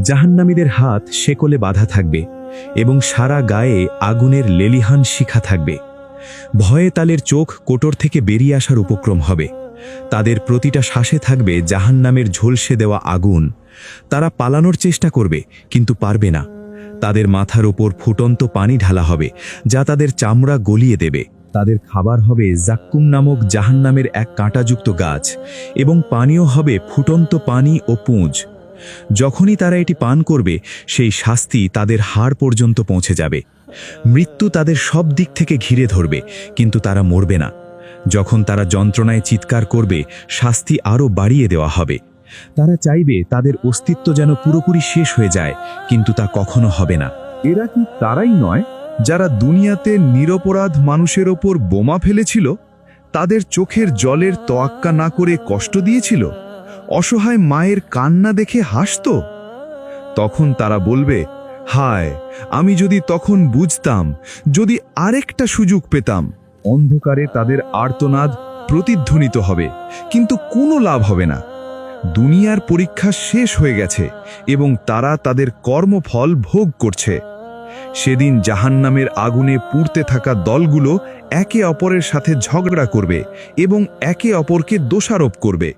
জাহান্নামীদের হাত শেকলে বাঁধা থাকবে এবং সারা গায়ে আগুনের লেলিহান শিখা থাকবে। ভয়ে তাদের চোখ কোটর থেকে বেরিয়ে আসার উপক্রম হবে। তাদের প্রতিটা শ্বাসে থাকবে জাহান্নামের ঝলসে দেওয়া আগুন। তারা পালানোর চেষ্টা করবে, কিন্তু পারবে না। তাদের মাথার ওপর ফুটন্ত পানি ঢালা হবে, যা তাদের চামড়া গলিয়ে দেবে। তাদের খাবার হবে জাক্কুম নামক জাহান্নামের এক কাঁটাযুক্ত গাছ, এবং পানীয় হবে ফুটন্ত পানি ও পুঁজ। যখনই তারা এটি পান করবে, সেই শাস্তি তাদের হাড় পর্যন্ত পৌঁছে যাবে। মৃত্যু তাদের সব দিক থেকে ঘিরে ধরবে, কিন্তু তারা মরবে না। যখন তারা যন্ত্রণায় চিৎকার করবে, শাস্তি আরও বাড়িয়ে দেওয়া হবে। তারা চাইবে তাদের অস্তিত্ব যেন পুরোপুরি শেষ হয়ে যায়, কিন্তু তা কখনো হবে না। এরা কি তারাই নয় যারা দুনিয়াতে নিরপরাধ মানুষের ওপর বোমা ফেলেছিল, তাদের চোখের জলের তোয়াক্কা না করে কষ্ট দিয়েছিল, অসহায় মায়ের কান্না দেখে হাসত? তখন তারা বলবে, হায়, আমি যদি তখন বুঝতাম, যদি আরেকটা সুযোগ পেতাম। অন্ধকারে তাদের আর্তনাদ প্রতিধ্বনিত হবে, কিন্তু কোনো লাভ হবে না। দুনিয়ার পরীক্ষা শেষ হয়ে গেছে এবং তারা তাদের কর্মফল ভোগ করছে। সেদিন জাহান্নামের আগুনে পুড়তে থাকা দলগুলো একে অপরের সাথে ঝগড়া করবে এবং একে অপরকে দোষারোপ করবে।